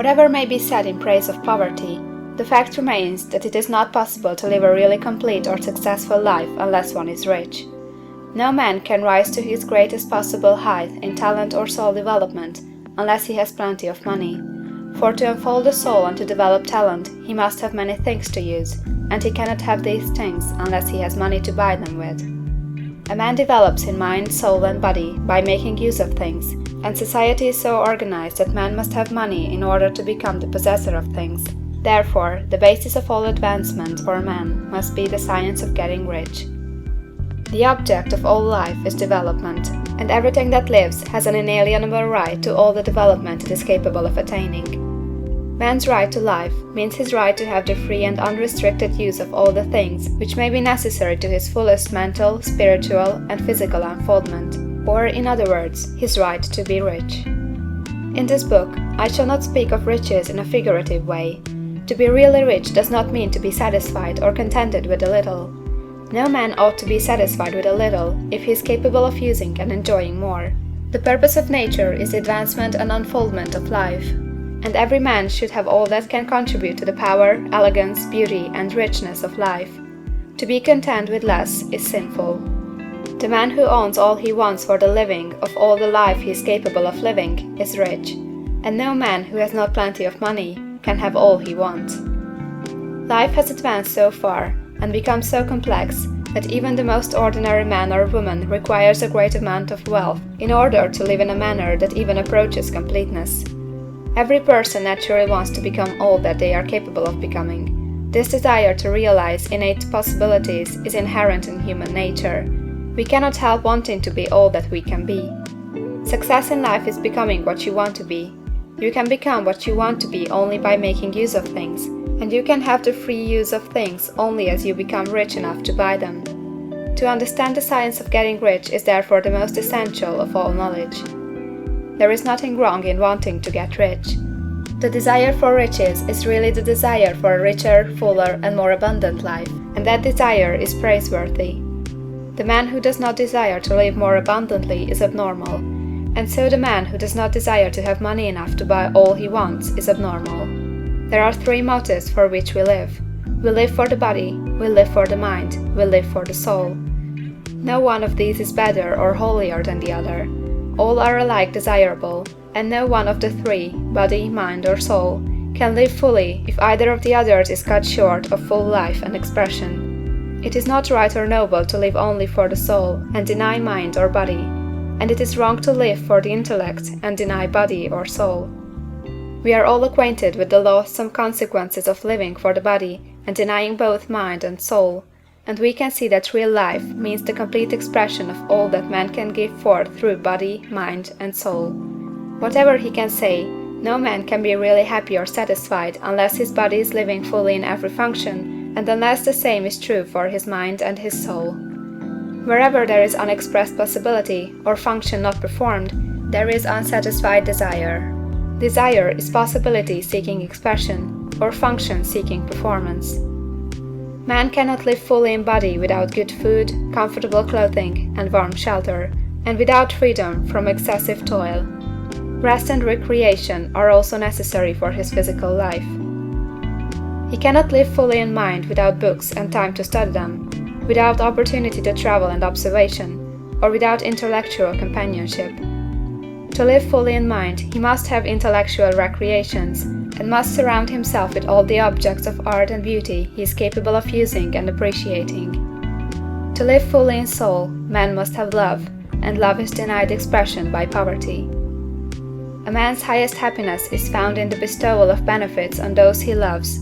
Whatever may be said in praise of poverty, the fact remains that it is not possible to live a really complete or successful life unless one is rich. No man can rise to his greatest possible height in talent or soul development unless he has plenty of money. For to unfold the soul and to develop talent, he must have many things to use, and he cannot have these things unless he has money to buy them with. A man develops in mind, soul, and body by making use of things, and society is so organized that man must have money in order to become the possessor of things. Therefore, the basis of all advancement for man must be the science of getting rich. The object of all life is development, and everything that lives has an inalienable right to all the development it is capable of attaining. Man's right to life means his right to have the free and unrestricted use of all the things which may be necessary to his fullest mental, spiritual, and physical unfoldment, or, in other words, his right to be rich. In this book, I shall not speak of riches in a figurative way. To be really rich does not mean to be satisfied or contented with a little. No man ought to be satisfied with a little if he is capable of using and enjoying more. The purpose of nature is the advancement and unfoldment of life, and every man should have all that can contribute to the power, elegance, beauty, and richness of life. To be content with less is sinful. The man who owns all he wants for the living of all the life he is capable of living is rich, and no man who has not plenty of money can have all he wants. Life has advanced so far and become so complex that even the most ordinary man or woman requires a great amount of wealth in order to live in a manner that even approaches completeness. Every person naturally wants to become all that they are capable of becoming. This desire to realize innate possibilities is inherent in human nature. We cannot help wanting to be all that we can be. Success in life is becoming what you want to be. You can become what you want to be only by making use of things, and you can have the free use of things only as you become rich enough to buy them. To understand the science of getting rich is therefore the most essential of all knowledge. There is nothing wrong in wanting to get rich. The desire for riches is really the desire for a richer, fuller, and more abundant life, and that desire is praiseworthy. The man who does not desire to live more abundantly is abnormal, and so the man who does not desire to have money enough to buy all he wants is abnormal. There are three motives for which we live. We live for the body, we live for the mind, we live for the soul. No one of these is better or holier than the other. All are alike desirable, and no one of the three, body, mind, or soul, can live fully if either of the others is cut short of full life and expression. It is not right or noble to live only for the soul and deny mind or body, and it is wrong to live for the intellect and deny body or soul. We are all acquainted with the loathsome consequences of living for the body and denying both mind and soul, and we can see that real life means the complete expression of all that man can give forth through body, mind, and soul. Whatever he can say, no man can be really happy or satisfied unless his body is living fully in every function, and unless the same is true for his mind and his soul. Wherever there is unexpressed possibility, or function not performed, there is unsatisfied desire. Desire is possibility seeking expression, or function seeking performance. Man cannot live fully in body without good food, comfortable clothing, and warm shelter, and without freedom from excessive toil. Rest and recreation are also necessary for his physical life. He cannot live fully in mind without books and time to study them, without opportunity to travel and observation, or without intellectual companionship. To live fully in mind, he must have intellectual recreations, and must surround himself with all the objects of art and beauty he is capable of using and appreciating. To live fully in soul, man must have love, and love is denied expression by poverty. A man's highest happiness is found in the bestowal of benefits on those he loves.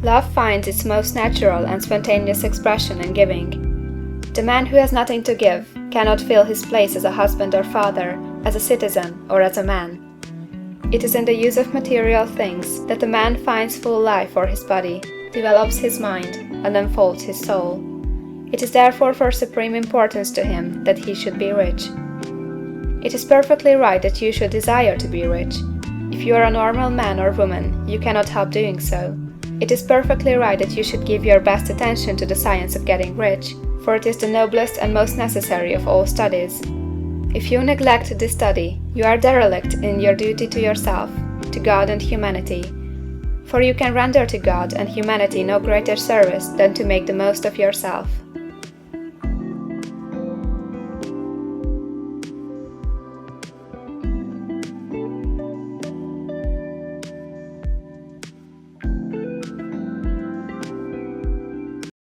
Love finds its most natural and spontaneous expression in giving. The man who has nothing to give cannot fill his place as a husband or father, as a citizen, or as a man. It is in the use of material things that the man finds full life for his body, develops his mind, and unfolds his soul. It is therefore for supreme importance to him that he should be rich. It is perfectly right that you should desire to be rich. If you are a normal man or woman, you cannot help doing so. It is perfectly right that you should give your best attention to the science of getting rich, for it is the noblest and most necessary of all studies. If you neglect this study, you are derelict in your duty to yourself. to God and humanity. For you can render to God and humanity no greater service than to make the most of yourself.